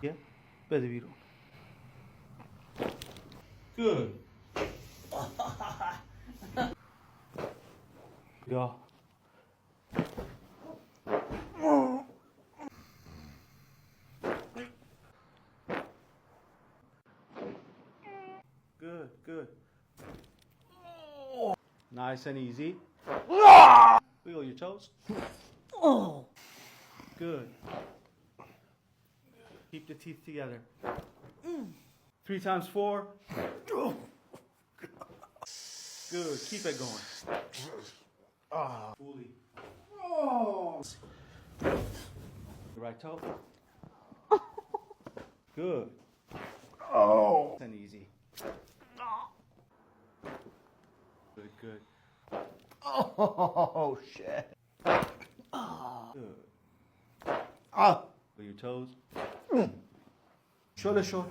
Yeah, better be good. Go. Good, good. Nice and easy. Wiggle your toes. Good. Keep the teeth together. 3 times 4. Good. Keep it going. Fully. The right toe. Good. And easy. Good, good. Oh, shit. Good. With your toes. Shoulder, shoulder.